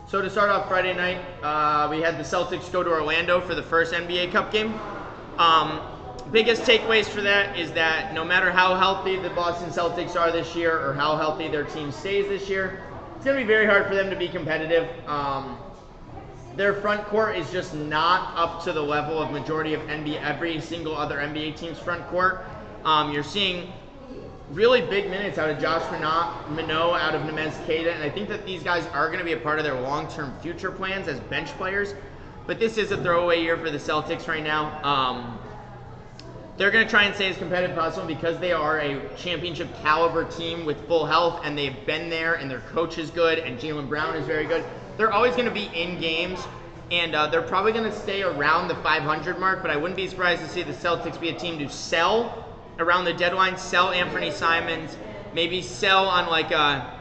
So to start off Friday night, we had the Celtics go to Orlando for the first NBA Cup game. Biggest takeaways for that is that no matter how healthy the Boston Celtics are this year or how healthy their team stays this year, it's going to be very hard for them to be competitive. Their front court is just not up to the level of majority of every single other NBA team's front court. You're seeing really big minutes out of Josh Minot, out of Cade, and I think that these guys are going to be a part of their long-term future plans as bench players. But this is a throwaway year for the Celtics right now. They're going to try and stay as competitive as possible because they are a championship caliber team with full health, and they've been there, and their coach is good, and Jaylen Brown is very good. They're always going to be in games, and they're probably going to stay around the 500 mark, but I wouldn't be surprised to see the Celtics be a team to sell around the deadline, sell Anthony Simons, maybe sell on like a,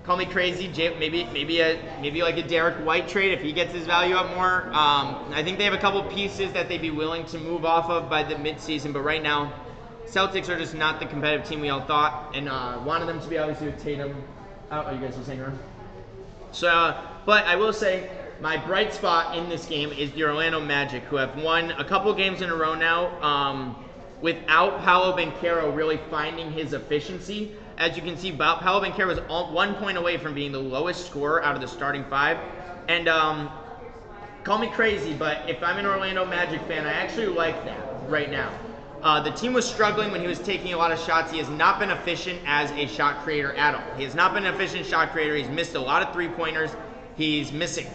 call me crazy, maybe like a Derek White trade if he gets his value up more. I think they have a couple pieces that they'd be willing to move off of by the midseason, but right now, Celtics are just not the competitive team we all thought, and wanted them to be obviously with Tatum. Oh, you guys are saying around? So, but I will say, my bright spot in this game is the Orlando Magic, who have won a couple games in a row now. Without Paolo Banchero really finding his efficiency. As you can see, Paolo Banchero was 1 point away from being the lowest scorer out of the starting five. And call me crazy, but if I'm an Orlando Magic fan, I actually like that right now. The team was struggling when he was taking a lot of shots. He has not been efficient as a shot creator at all. He has not been an efficient shot creator. He's missed a lot of three-pointers. He's missing.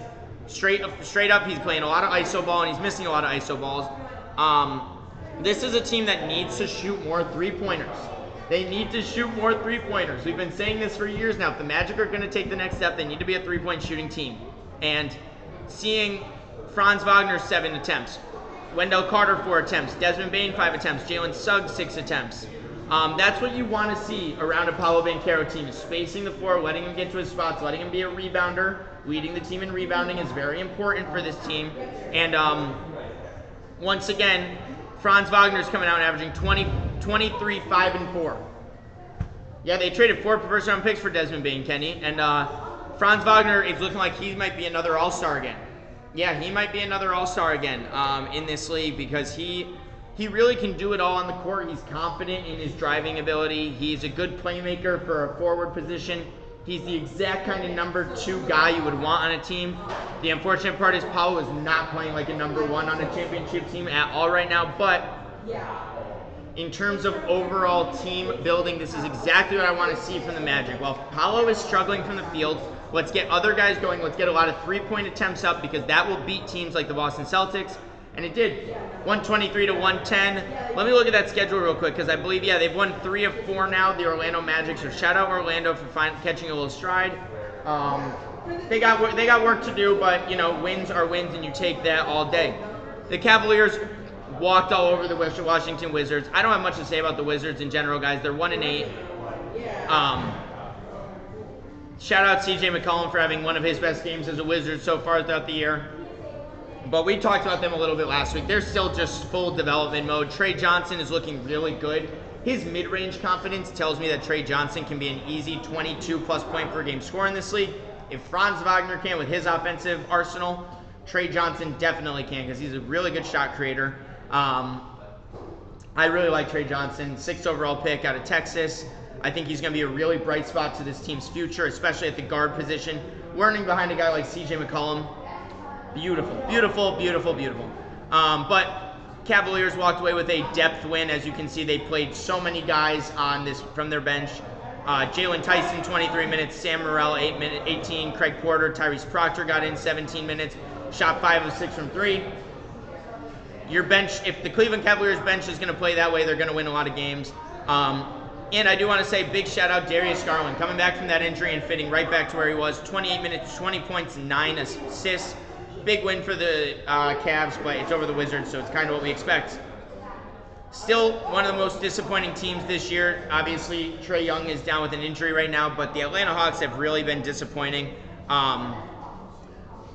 Straight up, he's playing a lot of ISO ball, and he's missing a lot of ISO balls. This is a team that needs to shoot more three-pointers. They need to shoot more three-pointers. We've been saying this for years now. If the Magic are going to take the next step, they need to be a three-point shooting team. And seeing Franz Wagner 7 attempts, Wendell Carter 4 attempts, Desmond Bane 5 attempts, Jalen Suggs 6 attempts. That's what you want to see around a Paolo Banchero team, is spacing the floor, letting him get to his spots, letting him be a rebounder. Leading the team in rebounding is very important for this team. And once again, Franz Wagner's coming out averaging 23, 5, and 4. Yeah, they traded 4 first-round picks for Desmond Bane, Kenny. And Franz Wagner is looking like he might be another all-star again. Yeah, he might be another all-star again in this league because he really can do it all on the court. He's confident in his driving ability. He's a good playmaker for a forward position. He's the exact kind of number 2 guy you would want on a team. The unfortunate part is Paolo is not playing like a number 1 on a championship team at all right now. But in terms of overall team building, this is exactly what I want to see from the Magic. While Paolo is struggling from the field, let's get other guys going. Let's get a lot of three-point attempts up because that will beat teams like the Boston Celtics. And it did. 123 to 110. Let me look at that schedule real quick because I believe, they've won 3 of 4 now, the Orlando Magic. So shout out Orlando for catching a little stride. They got work to do, but wins are wins, and you take that all day. The Cavaliers walked all over the Washington Wizards. I don't have much to say about the Wizards in general, guys. They're 1-8. Shout out CJ McCollum for having one of his best games as a Wizard so far throughout the year. But we talked about them a little bit last week. They're still just full development mode. Trey Johnson is looking really good. His mid-range confidence tells me that Trey Johnson can be an easy 22-plus point per game scorer in this league. If Franz Wagner can with his offensive arsenal, Trey Johnson definitely can because he's a really good shot creator. I really like Trey Johnson, 6th overall pick out of Texas. I think he's going to be a really bright spot to this team's future, especially at the guard position. Learning behind a guy like CJ McCollum. Beautiful. But Cavaliers walked away with a depth win. As you can see, they played so many guys on this from their bench. Jalen Tyson, 23 minutes. Sam Morrell, 18. Craig Porter, Tyrese Proctor got in 17 minutes. Shot 5 of 6 from 3. Your bench, if the Cleveland Cavaliers bench is going to play that way, they're going to win a lot of games. And I do want to say big shout out Darius Garland, coming back from that injury and fitting right back to where he was. 28 minutes, 20 points, 9 assists. Big win for the Cavs, but it's over the Wizards, so it's kind of what we expect. Still one of the most disappointing teams this year. Obviously, Trae Young is down with an injury right now, but the Atlanta Hawks have really been disappointing.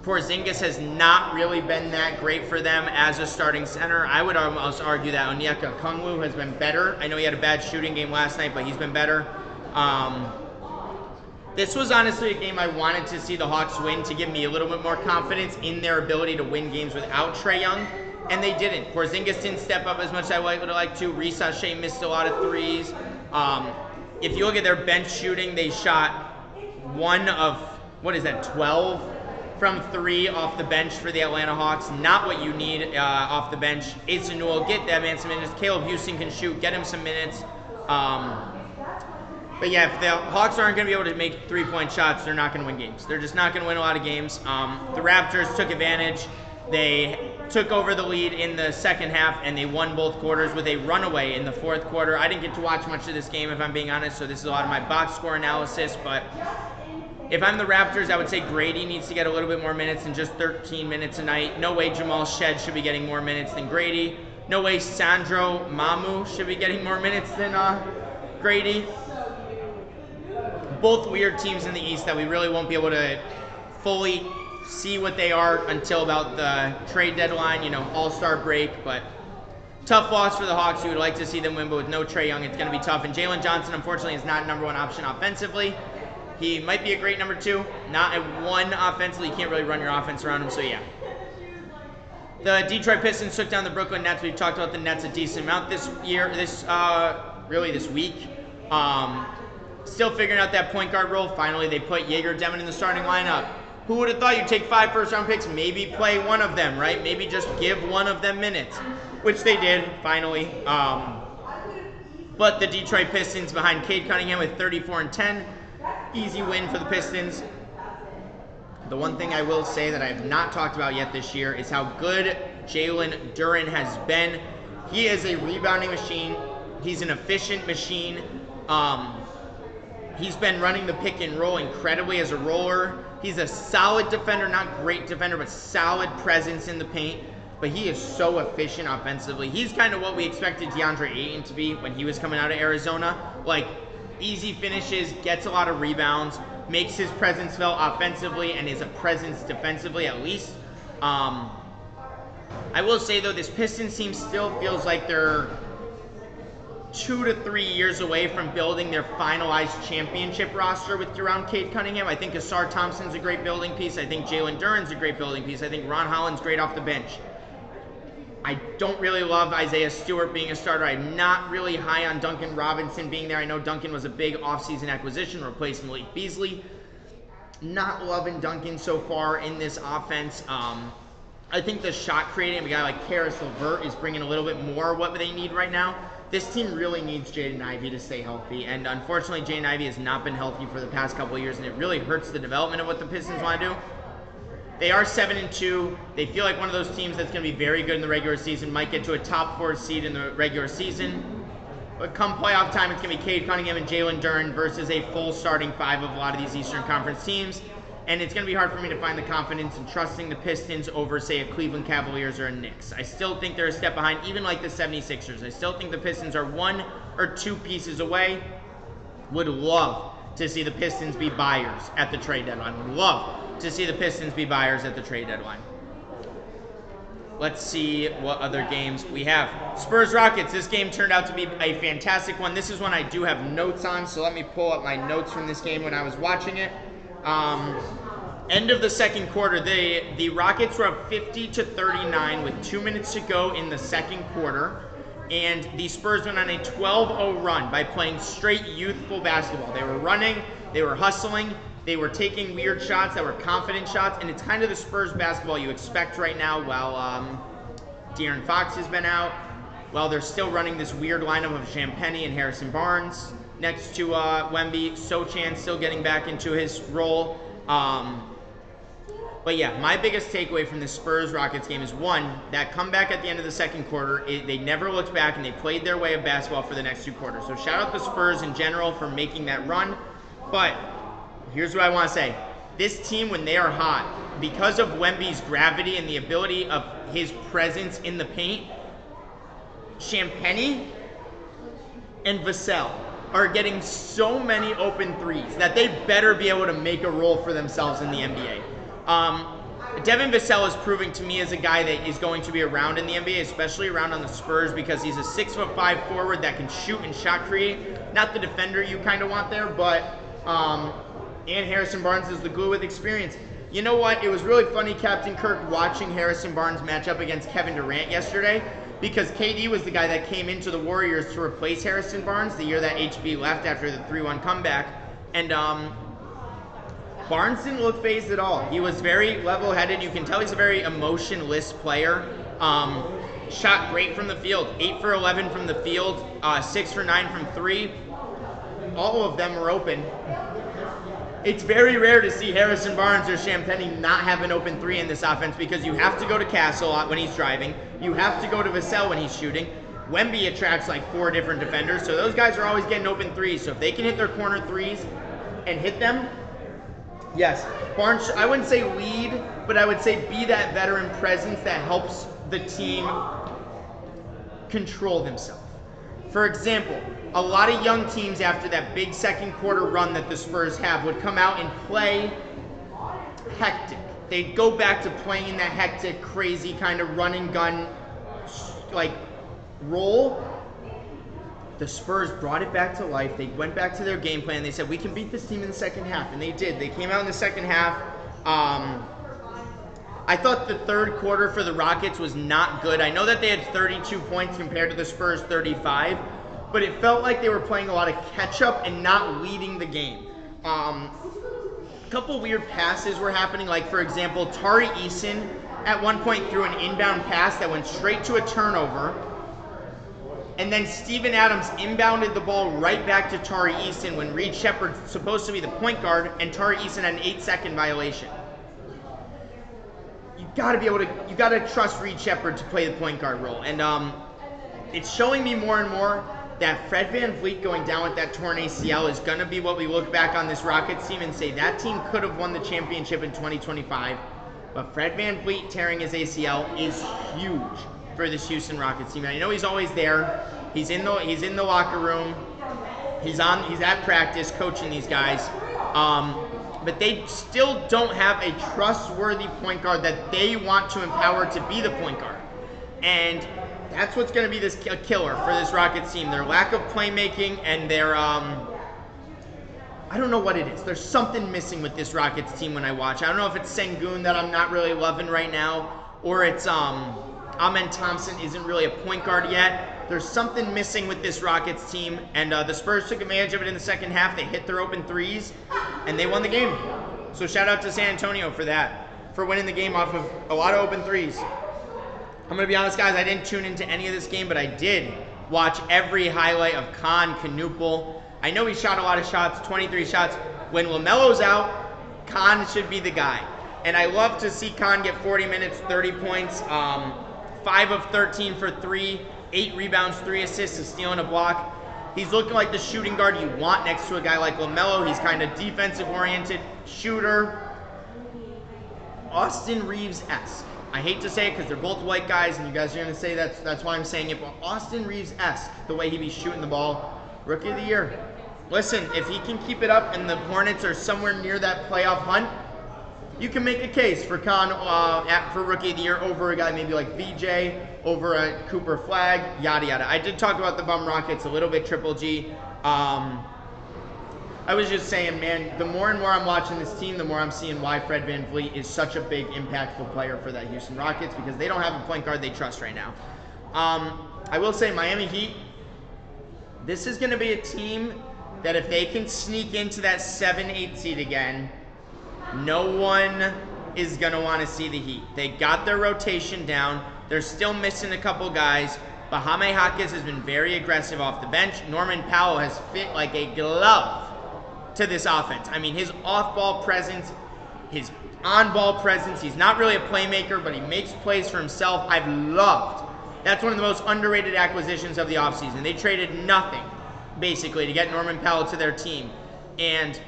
Porzingis has not really been that great for them as a starting center. I would almost argue that Onyeka Okongwu has been better. I know he had a bad shooting game last night, but he's been better. This was honestly a game I wanted to see the Hawks win to give me a little bit more confidence in their ability to win games without Trae Young, and they didn't. Porzingis didn't step up as much as I would have liked to. Reece Shea missed a lot of threes. If you look at their bench shooting, they shot 1 of, 12 from 3 off the bench for the Atlanta Hawks. Not what you need off the bench. Asa Newell, get that man some minutes. Caleb Houston can shoot, get him some minutes. But yeah, if the Hawks aren't going to be able to make three-point shots, they're not going to win games. They're just not going to win a lot of games. The Raptors took advantage. They took over the lead in the second half, and they won both quarters with a runaway in the fourth quarter. I didn't get to watch much of this game, if I'm being honest, so this is a lot of my box score analysis. But if I'm the Raptors, I would say Grady needs to get a little bit more minutes than just 13 minutes a night. No way Jamal Shed should be getting more minutes than Grady. No way Sandro Mamu should be getting more minutes than Grady. Both weird teams in the East that we really won't be able to fully see what they are until about the trade deadline, all-star break. But tough loss for the Hawks. You would like to see them win, but with no Trae Young, it's going to be tough. And Jalen Johnson, unfortunately, is not number 1 option offensively. He might be a great number 2. Not a 1 offensively. You can't really run your offense around him, so yeah. The Detroit Pistons took down the Brooklyn Nets. We've talked about the Nets a decent amount this week. Still figuring out that point guard role. Finally, they put Jaeger Demon in the starting lineup. Who would have thought you'd take 5 first-round picks, maybe play one of them, right? Maybe just give one of them minutes, which they did, finally. But the Detroit Pistons behind Cade Cunningham with 34 and 10. Easy win for the Pistons. The one thing I will say that I have not talked about yet this year is how good Jalen Duren has been. He is a rebounding machine. He's an efficient machine. He's been running the pick and roll incredibly as a roller. He's a solid defender, not great defender, but solid presence in the paint. But he is so efficient offensively. He's kind of what we expected DeAndre Ayton to be when he was coming out of Arizona. Like, easy finishes, gets a lot of rebounds, makes his presence felt offensively, and is a presence defensively at least. I will say, though, this Pistons team still feels like they're 2 to 3 years away from building their finalized championship roster with around Cade Cunningham. I think Asar Thompson's a great building piece. I think Jalen Duren's a great building piece. I think Ron Holland's great off the bench. I don't really love Isaiah Stewart being a starter. I'm not really high on Duncan Robinson being there. I know Duncan was a big offseason acquisition, replacing Malik Beasley. Not loving Duncan so far in this offense. I think the shot creating of a guy like Karis LeVert is bringing a little bit more what they need right now. This team really needs Jaden Ivey to stay healthy, and unfortunately Jaden Ivey has not been healthy for the past couple of years, and it really hurts the development of what the Pistons want to do. They are 7-2. They feel like one of those teams that's going to be very good in the regular season, might get to a top 4 seed in the regular season. But come playoff time, it's going to be Cade Cunningham and Jalen Duren versus a full starting 5 of a lot of these Eastern Conference teams. And it's going to be hard for me to find the confidence in trusting the Pistons over, say, a Cleveland Cavaliers or a Knicks. I still think they're a step behind, even like the 76ers. I still think the Pistons are 1 or 2 pieces away. Would love to see the Pistons be buyers at the trade deadline. Would love to see the Pistons be buyers at the trade deadline. Let's see what other games we have. Spurs-Rockets. This game turned out to be a fantastic one. This is one I do have notes on, so let me pull up my notes from this game when I was watching it. End of the second quarter, the Rockets were up 50-39 with 2 minutes to go in the second quarter, and the Spurs went on a 12-0 run by playing straight youthful basketball. They were running, they were hustling, they were taking weird shots that were confident shots, and it's kind of the Spurs basketball you expect right now while De'Aaron Fox has been out, while they're still running this weird lineup of Champagnie and Harrison Barnes next to Wemby. Sochan still getting back into his role. But yeah, my biggest takeaway from this Spurs-Rockets game is, one, that comeback at the end of the second quarter. They never looked back, and they played their way of basketball for the next 2 quarters. So shout out the Spurs in general for making that run. But here's what I want to say. This team, when they are hot, because of Wemby's gravity and the ability of his presence in the paint, Champagnie and Vassell are getting so many open threes that they better be able to make a role for themselves in the NBA. Devin Vassell is proving to me as a guy that is going to be around in the NBA, especially around on the Spurs, because he's a 6'5" forward that can shoot and shot create. Not the defender you kind of want there, but And Harrison Barnes is the glue with experience. You know what? It was really funny, Captain Kirk, watching Harrison Barnes match up against Kevin Durant yesterday, because KD was the guy that came into the Warriors to replace Harrison Barnes the year that HB left after the 3-1 comeback. And Barnes didn't look phased at all. He was very level-headed. You can tell he's a very emotionless player. Shot great from the field. 8 for 11 from the field. 6 for 9 from 3. All of them were open. It's very rare to see Harrison Barnes or Champagny not have an open 3 in this offense, because you have to go to Castle when he's driving. You have to go to Vassell when he's shooting. Wemby attracts like 4 different defenders, so those guys are always getting open 3s. So if they can hit their corner 3s and hit them, yes. Barnes, I wouldn't say lead, but I would say be that veteran presence that helps the team control themselves. For example, a lot of young teams after that big second quarter run that the Spurs have would come out and play hectic. They'd go back to playing in that hectic, crazy kind of run and gun like role. The Spurs brought it back to life. They went back to their game plan. They said, we can beat this team in the second half, and they did. They came out in the second half. I thought the third quarter for the Rockets was not good. I know that they had 32 points compared to the Spurs 35, but it felt like they were playing a lot of catch-up and not leading the game. A couple weird passes were happening, like, for example, Tari Eason at one point threw an inbound pass that went straight to a turnover, and then Steven Adams inbounded the ball right back to Tari Eason when Reed Shepherd's supposed to be the point guard, and Tari Eason had an 8-second violation. You gotta trust Reed Shepherd to play the point guard role, and it's showing me more and more that Fred VanVleet going down with that torn ACL is going to be what we look back on this Rockets team and say that team could have won the championship in 2025, but Fred VanVleet tearing his ACL is huge for this Houston Rockets team. And I know he's always there. He's in the locker room. He's at practice coaching these guys. But they still don't have a trustworthy point guard that they want to empower to be the point guard. And that's what's going to be a killer for this Rockets team. Their lack of playmaking and their, I don't know what it is. There's something missing with this Rockets team when I watch. I don't know if it's Sengun that I'm not really loving right now, or it's Amen Thompson isn't really a point guard yet. There's something missing with this Rockets team, and the Spurs took advantage of it in the second half. They hit their open 3s, and they won the game. So shout out to San Antonio for that, for winning the game off of a lot of open 3s. I'm going to be honest, guys, I didn't tune into any of this game, but I did watch every highlight of Khan Knuppel. I know he shot a lot of shots, 23 shots. When LaMelo's out, Khan should be the guy. And I love to see Khan get 40 minutes, 30 points, 5 of 13 for 3, 8 rebounds, 3 assists, a steal and a block. He's looking like the shooting guard you want next to a guy like LaMelo. He's kind of defensive-oriented, shooter. Austin Reeves-esque. I hate to say it because they're both white guys, and you guys are going to say that's why I'm saying it, but Austin Reeves-esque, the way he be shooting the ball. Rookie of the year. Listen, if he can keep it up and the Hornets are somewhere near that playoff hunt, you can make a case for Khan for Rookie of the Year over a guy maybe like VJ, over a Cooper Flagg, yada yada. I did talk about the bum Rockets a little bit, Triple G. I was just saying, man, the more and more I'm watching this team, the more I'm seeing why Fred VanVleet is such a big, impactful player for that Houston Rockets, because they don't have a point guard they trust right now. I will say, Miami Heat, this is going to be a team that if they can sneak into that 7-8 seed again, no one is going to want to see the Heat. They got their rotation down. They're still missing a couple guys. Bahame Hawkins has been very aggressive off the bench. Norman Powell has fit like a glove to this offense. I mean, his off-ball presence, his on-ball presence, he's not really a playmaker, but he makes plays for himself. I've loved. That's one of the most underrated acquisitions of the offseason. They traded nothing, basically, to get Norman Powell to their team. And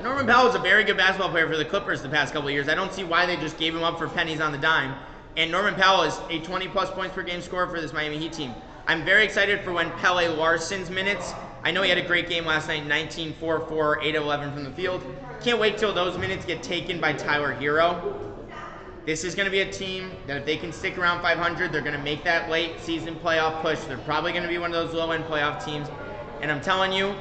Norman Powell is a very good basketball player for the Clippers the past couple of years. I don't see why they just gave him up for pennies on the dime. And Norman Powell is a 20-plus points per game scorer for this Miami Heat team. I'm very excited for when Pele Larson's minutes. I know he had a great game last night, 19, 4, 4, 8 of 11 from the field. Can't wait till those minutes get taken by Tyler Hero. This is going to be a team that if they can stick around 500, they're going to make that late season playoff push. They're probably going to be one of those low-end playoff teams. And I'm telling you,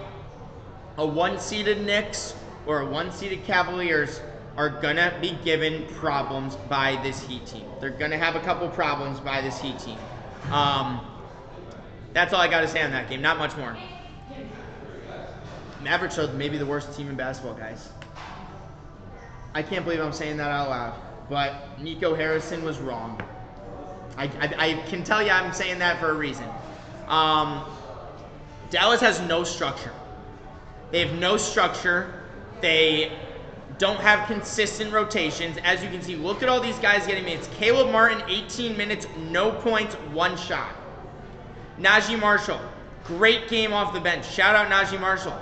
a one-seeded Knicks or a 1-seeded Cavaliers are gonna be given problems by this Heat team. They're gonna have a couple problems by this Heat team. That's all I gotta say on that game. Not much more. Mavericks are maybe the worst team in basketball, guys. I can't believe I'm saying that out loud, but Nico Harrison was wrong. I can tell you I'm saying that for a reason. Dallas has no structure. They have no structure. They don't have consistent rotations. As you can see, look at all these guys getting minutes. Caleb Martin, 18 minutes, no points, 1 shot. Najee Marshall, great game off the bench. Shout out Najee Marshall.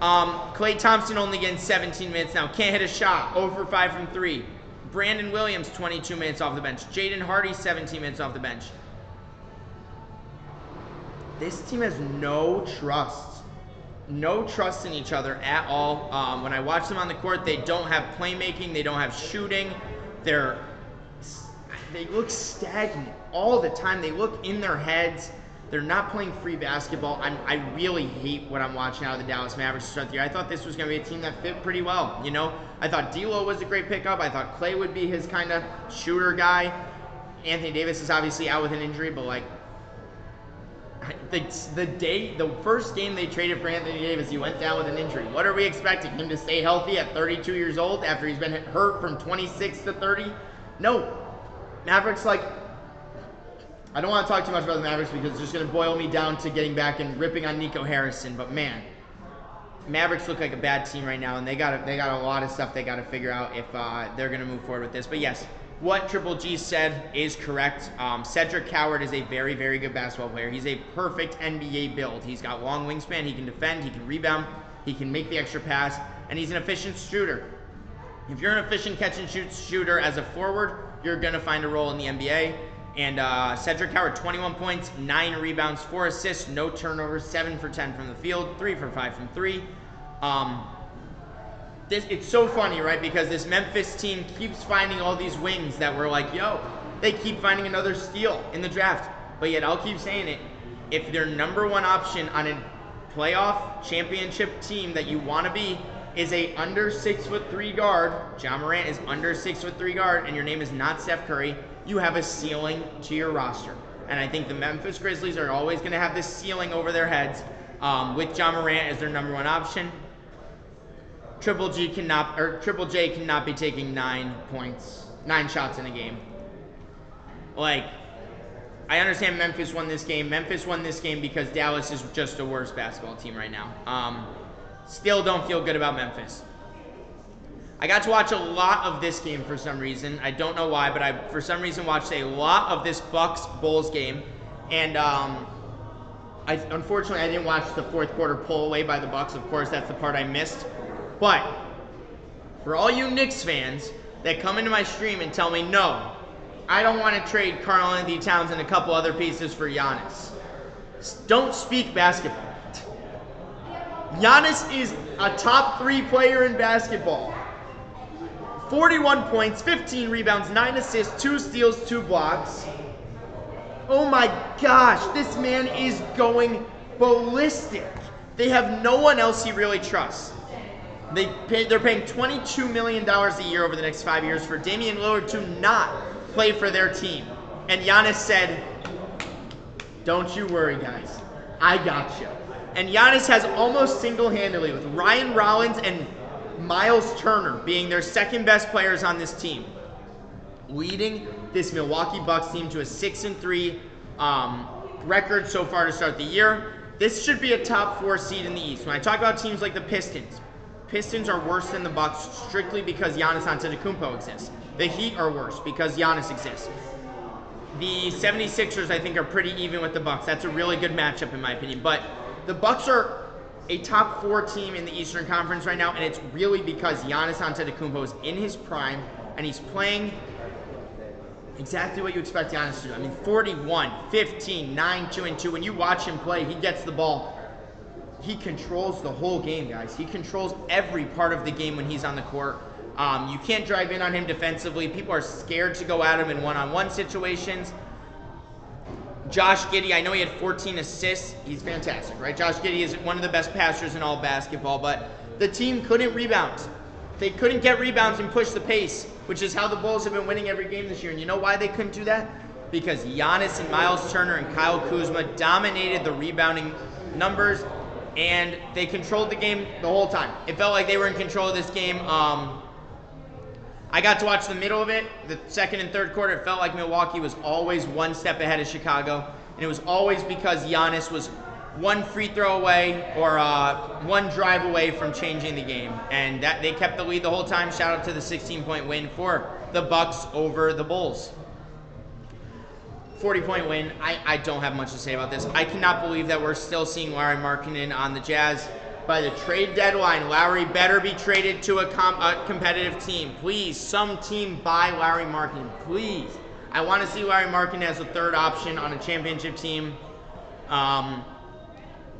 Klay Thompson only getting 17 minutes now. Can't hit a shot. 0 for 5 from 3. Brandon Williams, 22 minutes off the bench. Jaden Hardy, 17 minutes off the bench. This team has no trust. No trust in each other at all. When I watch them on the court, they don't have playmaking. They don't have shooting. They look stagnant all the time. They look in their heads. They're not playing free basketball. I really hate what I'm watching out of the Dallas Mavericks to start the year. I thought this was going to be a team that fit pretty well. You know, I thought D'Lo was a great pickup. I thought Klay would be his kind of shooter guy. Anthony Davis is obviously out with an injury, but like the first game they traded for Anthony Davis, he went down with an injury. What are we expecting? Him to stay healthy at 32 years old after he's been hurt from 26 to 30? No. Mavericks, like, I don't want to talk too much about the Mavericks because it's just going to boil me down to getting back and ripping on Nico Harrison. But man, Mavericks look like a bad team right now, and they got a lot of stuff they got to figure out if they're going to move forward with this. But yes, what Triple G said is correct. Cedric Coward is a very, very good basketball player. He's a perfect NBA build. He's got long wingspan. He can defend. He can rebound. He can make the extra pass, and he's an efficient shooter. If you're an efficient catch-and-shoot shooter as a forward, you're going to find a role in the NBA. And Cedric Coward, 21 points, 9 rebounds, 4 assists, no turnovers, 7 for 10 from the field, 3 for 5 from 3. It's so funny, right? Because this Memphis team keeps finding all these wings that we're like, yo, they keep finding another steal in the draft. But yet I'll keep saying it. If their number one option on a playoff championship team that you want to be is a under 6'3" guard, John Morant is under 6'3" guard, and your name is not Steph Curry, you have a ceiling to your roster. And I think the Memphis Grizzlies are always going to have this ceiling over their heads with John Morant as their number one option. Triple J cannot be taking 9 shots in a game. Like, I understand Memphis won this game. Memphis won this game because Dallas is just a worse basketball team right now. Still don't feel good about Memphis. I got to watch a lot of this game for some reason. I don't know why, but I, for some reason, watched a lot of this Bucks-Bulls game. And unfortunately, I didn't watch the fourth quarter pull away by the Bucks. Of course, that's the part I missed. But for all you Knicks fans that come into my stream and tell me, no, I don't want to trade Karl-Anthony Towns and a couple other pieces for Giannis, don't speak basketball. Giannis is a top 3 player in basketball. 41 points, 15 rebounds, 9 assists, 2 steals, 2 blocks. Oh my gosh, this man is going ballistic. They have no one else he really trusts. They're paying $22 million a year over the next 5 years for Damian Lillard to not play for their team. And Giannis said, don't you worry, guys. I got you. And Giannis has almost single-handedly, with Ryan Rollins and Miles Turner being their second best players on this team, leading this Milwaukee Bucks team to a 6-3 record so far to start the year. This should be a top 4 seed in the East. When I talk about teams like the Pistons are worse than the Bucks strictly because Giannis Antetokounmpo exists. The Heat are worse because Giannis exists. The 76ers, I think, are pretty even with the Bucks. That's a really good matchup in my opinion. But the Bucks are a top 4 team in the Eastern Conference right now, and it's really because Giannis Antetokounmpo is in his prime, and he's playing exactly what you expect Giannis to do. I mean, 41, 15, 9, 2, and 2. When you watch him play, he gets the ball. He controls the whole game, guys. He controls every part of the game when he's on the court. You can't drive in on him defensively. People are scared to go at him in one-on-one situations. Josh Giddey, I know he had 14 assists. He's fantastic, right? Josh Giddey is one of the best passers in all basketball, but The team couldn't rebound. They couldn't get rebounds and push the pace, which is how the Bulls have been winning every game this year. And you know why they couldn't do that? Because Giannis and Miles Turner and Kyle Kuzma dominated the rebounding numbers, and they controlled the game the whole time. It felt like they were in control of this game. I got to watch the middle of it, the second and third quarter. It felt like Milwaukee was always one step ahead of Chicago, and it was always because Giannis was one free throw away or one drive away from changing the game, and that they kept the lead the whole time. Shout out to the 16-point win for the Bucks over the Bulls. 40-point win. I don't have much to say about this. I cannot believe that we're still seeing Lauri Markkanen on the Jazz. By the trade deadline, Lauri better be traded to a competitive team. Please, some team buy Lauri Markkanen. Please. I want to see Lauri Markkanen as a third option on a championship team.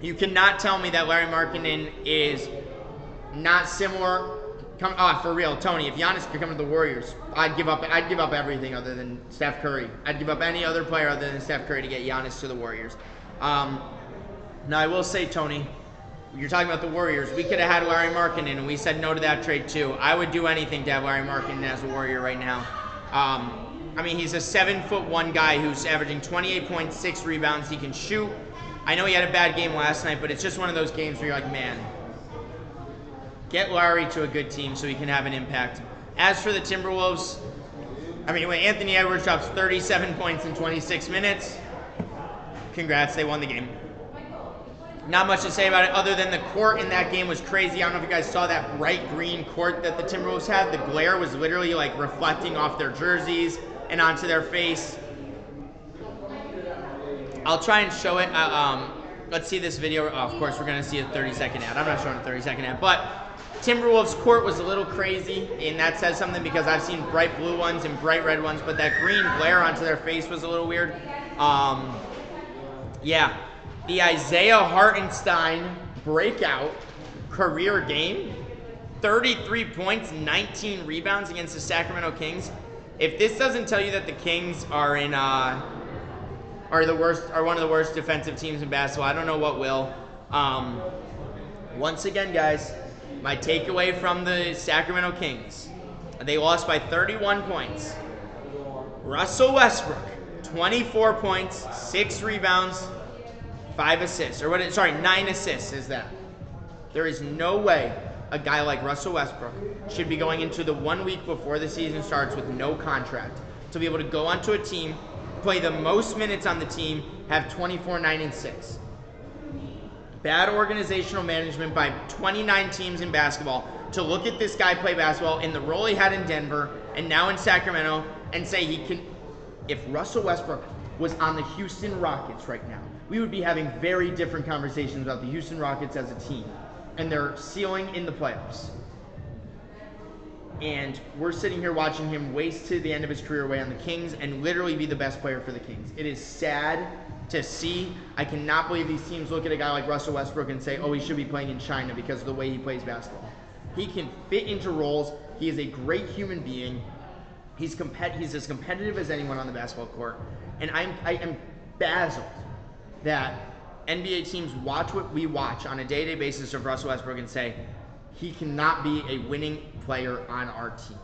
You cannot tell me that Lauri Markkanen is not similar. For real, Tony, if Giannis could come to the Warriors, I'd give up everything other than Steph Curry. I'd give up any other player other than Steph Curry to get Giannis to the Warriors. Now, I will say, Tony, you're talking about the Warriors. We could have had Lauri Markkanen, and we said no to that trade too. I would do anything to have Lauri Markkanen as a Warrior right now. I mean, he's a 7'1" guy who's averaging 28.6 rebounds. He can shoot. I know he had a bad game last night, but it's just one of those games where you're like, man, get Lauri to a good team so he can have an impact. As for the Timberwolves, I mean, when Anthony Edwards drops 37 points in 26 minutes, congrats, they won the game. Not much to say about it other than the court in that game was crazy. I don't know if you guys saw that bright green court that the Timberwolves had. The glare was literally like reflecting off their jerseys and onto their face. I'll try and show it. Let's see this video. Of course, we're going to see a 30-second ad. I'm not showing a 30-second ad, but Timberwolves court was a little crazy, and that says something because I've seen bright blue ones and bright red ones, but that green glare onto their face was a little weird. Yeah. The Isaiah Hartenstein breakout career game, 33 points, 19 rebounds against the Sacramento Kings. If this doesn't tell you that the Kings are one of the worst defensive teams in basketball, I don't know what will. Once again, guys, my takeaway from the Sacramento Kings, they lost by 31 points. Russell Westbrook, 24 points, 6 rebounds, 5 assists, 9 assists is that. There is no way a guy like Russell Westbrook should be going into the 1 week before the season starts with no contract to be able to go onto a team, play the most minutes on the team, have 24, 9, and 6. Bad organizational management by 29 teams in basketball to look at this guy play basketball in the role he had in Denver and now in Sacramento and say he can. If Russell Westbrook was on the Houston Rockets right now, we would be having very different conversations about the Houston Rockets as a team and their ceiling in the playoffs. And we're sitting here watching him waste to the end of his career away on the Kings and literally be the best player for the Kings. It is sad to see. I cannot believe these teams look at a guy like Russell Westbrook and say, oh, he should be playing in China because of the way he plays basketball. He can fit into roles. He is a great human being. He's as competitive as anyone on the basketball court. And I am dazzled that NBA teams watch what we watch on a day-to-day basis of Russell Westbrook and say, he cannot be a winning player on our team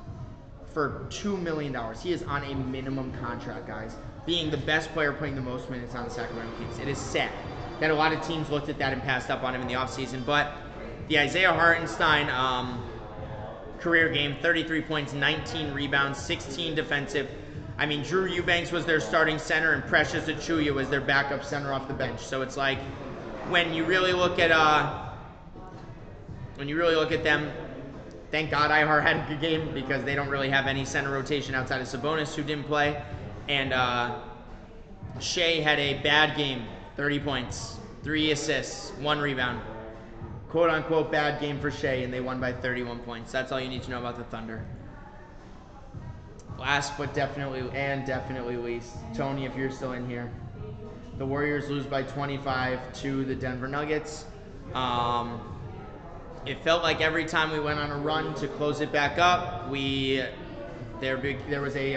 for $2 million. He is on a minimum contract, guys, being the best player playing the most minutes on the Sacramento Kings. It is sad that a lot of teams looked at that and passed up on him in the offseason, but the Isaiah Hartenstein career game, 33 points, 19 rebounds, 16 defensive. I mean, Drew Eubanks was their starting center, and Precious Achiuwa was their backup center off the bench. So it's like, when you really look at them, thank God Ihar had a good game because they don't really have any center rotation outside of Sabonis, who didn't play. And Shea had a bad game, 30 points, 3 assists, 1 rebound. Quote-unquote bad game for Shea, and they won by 31 points. That's all you need to know about the Thunder. Last but definitely least, Tony, if you're still in here, the Warriors lose by 25 to the Denver Nuggets. It felt like every time we went on a run to close it back up, there was a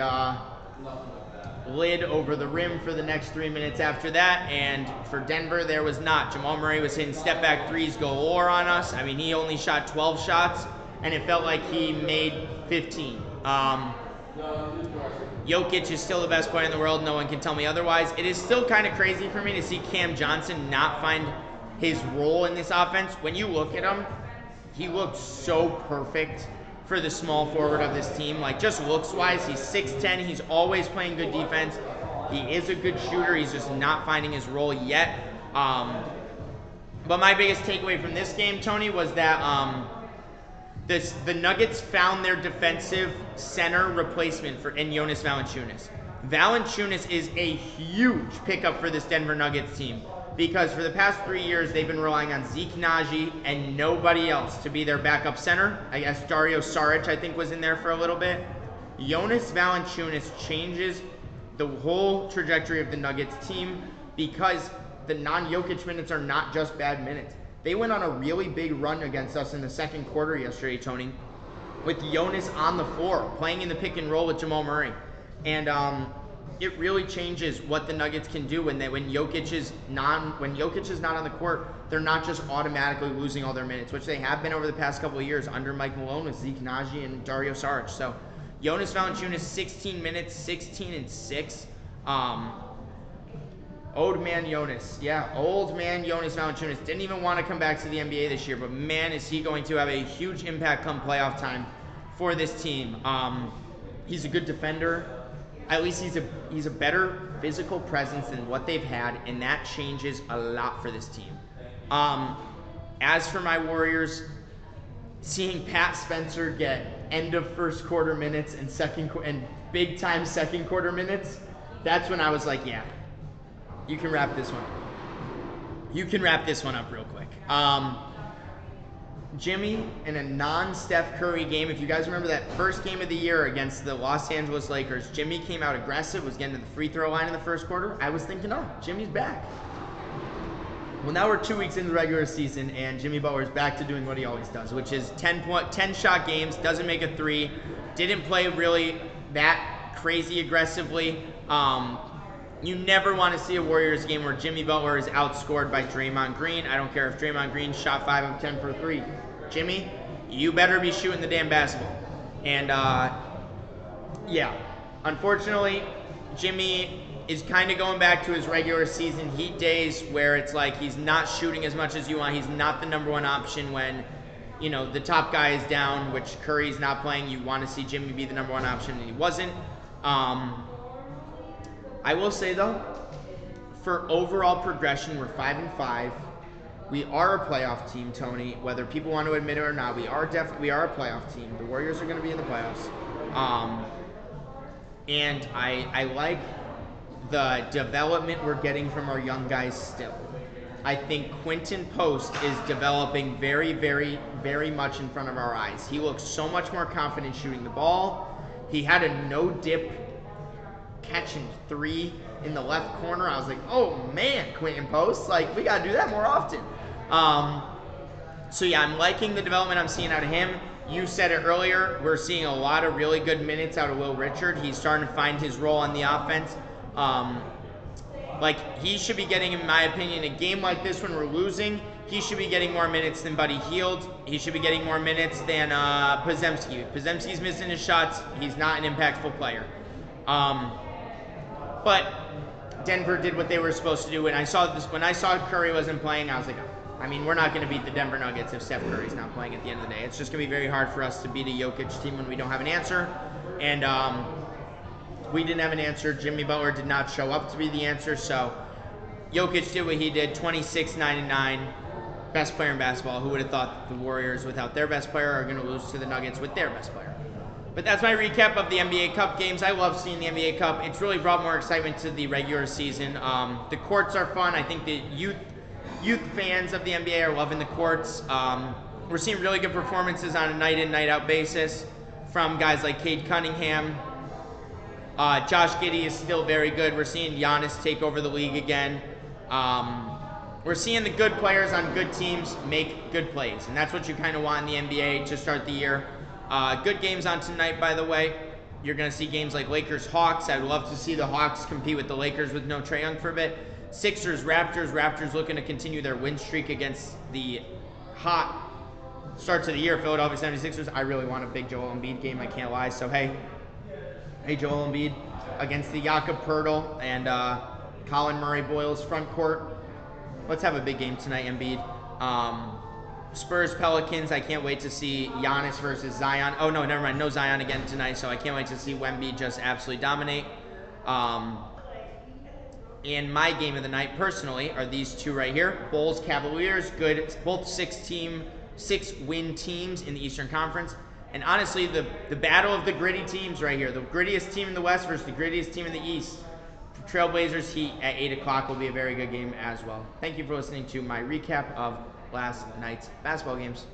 lid over the rim for the next 3 minutes after that, and for Denver, there was not. Jamal Murray was hitting step-back threes galore on us. I mean, he only shot 12 shots, and it felt like he made 15. Jokic is still the best player in the world. No one can tell me otherwise. It is still kind of crazy for me to see Cam Johnson not find his role in this offense. When you look at him, he looks so perfect for the small forward of this team. Like, just looks-wise, he's 6'10". He's always playing good defense. He is a good shooter. He's just not finding his role yet. But my biggest takeaway from this game, Tony, was that the Nuggets found their defensive center replacement in Jonas Valanciunas. Valanciunas is a huge pickup for this Denver Nuggets team because for the past 3 years, they've been relying on Zeke Naji and nobody else to be their backup center. I guess Dario Saric, I think, was in there for a little bit. Jonas Valanciunas changes the whole trajectory of the Nuggets team because the non-Jokic minutes are not just bad minutes. They went on a really big run against us in the second quarter yesterday, Tony, with Jonas on the floor, playing in the pick and roll with Jamal Murray. And it really changes what the Nuggets can do when Jokic is not on the court. They're not just automatically losing all their minutes, which they have been over the past couple of years under Mike Malone with Zeke Naji and Dario Saric. So Jonas Valanciunas, 16 minutes, 16 and 6. Old man Jonas. Yeah, old man Jonas Valanciunas. Didn't even want to come back to the NBA this year, but man, is he going to have a huge impact come playoff time for this team. He's a good defender. At least he's a better physical presence than what they've had, and that changes a lot for this team. As for my Warriors, seeing Pat Spencer get end of first quarter minutes and big time second quarter minutes, that's when I was like, yeah, you can wrap this one. You can wrap this one up real quick. Jimmy, in a non-Steph Curry game, if you guys remember that first game of the year against the Los Angeles Lakers, Jimmy came out aggressive, was getting to the free throw line in the first quarter. I was thinking, oh, Jimmy's back. Well, now we're 2 weeks into the regular season, and Jimmy Butler's back to doing what he always does, which is 10-shot games, doesn't make a three, didn't play really that crazy aggressively. You never want to see a Warriors game where Jimmy Butler is outscored by Draymond Green. I don't care if Draymond Green shot 5 of 10 for 3. Jimmy, you better be shooting the damn basketball. And, yeah, unfortunately, Jimmy is kind of going back to his regular season Heat days where it's like he's not shooting as much as you want. He's not the number one option when, you know, the top guy is down, which Curry's not playing. You want to see Jimmy be the number one option, and he wasn't. I will say, though, for overall progression, we're 5-5. We are a playoff team, Tony. Whether people want to admit it or not, we are a playoff team. The Warriors are going to be in the playoffs. And I like the development we're getting from our young guys still. I think Quinton Post is developing very, very, very much in front of our eyes. He looks so much more confident shooting the ball. He had a no-dip catching 3 in the left corner. I was like, oh man, Quinton Post, like, we got to do that more often. So yeah, I'm liking the development I'm seeing out of him. You said it earlier, we're seeing a lot of really good minutes out of Will Richard. He's starting to find his role on the offense. Like, he should be getting, in my opinion, a game like this when we're losing, he should be getting more minutes than Buddy Hield. He should be getting more minutes than Podziemski. Podziemski's missing his shots. He's not an impactful player. But Denver did what they were supposed to do. When I saw Curry wasn't playing, I was like, I mean, we're not going to beat the Denver Nuggets if Steph Curry's not playing at the end of the day. It's just going to be very hard for us to beat a Jokic team when we don't have an answer. And we didn't have an answer. Jimmy Butler did not show up to be the answer. So Jokic did what he did, 26, 9, and 9. Best player in basketball. Who would have thought the Warriors, without their best player, are going to lose to the Nuggets with their best player? But that's my recap of the NBA Cup games. I love seeing the NBA Cup. It's really brought more excitement to the regular season. The courts are fun. I think the youth fans of the NBA are loving the courts. We're seeing really good performances on a night-in, night-out basis from guys like Cade Cunningham. Josh Giddey is still very good. We're seeing Giannis take over the league again. We're seeing the good players on good teams make good plays, and that's what you kind of want in the NBA to start the year. Good games on tonight, by the way. You're going to see games like Lakers-Hawks. I'd love to see the Hawks compete with the Lakers with no Trae Young for a bit. Sixers-Raptors. Raptors looking to continue their win streak against the hot starts of the year Philadelphia 76ers. I really want a big Joel Embiid game. I can't lie. So, hey Joel Embiid against the Jakob Poeltl and Colin Murray-Boyles front court. Let's have a big game tonight, Embiid. Spurs-Pelicans, I can't wait to see Giannis versus Zion. Oh, no, never mind. No Zion again tonight, so I can't wait to see Wemby just absolutely dominate. And my game of the night, personally, are these two right here. Bulls-Cavaliers, good. Both six-win teams in the Eastern Conference. And honestly, the battle of the gritty teams right here. The grittiest team in the West versus the grittiest team in the East. Trailblazers Heat at 8 o'clock will be a very good game as well. Thank you for listening to my recap of last night's basketball games.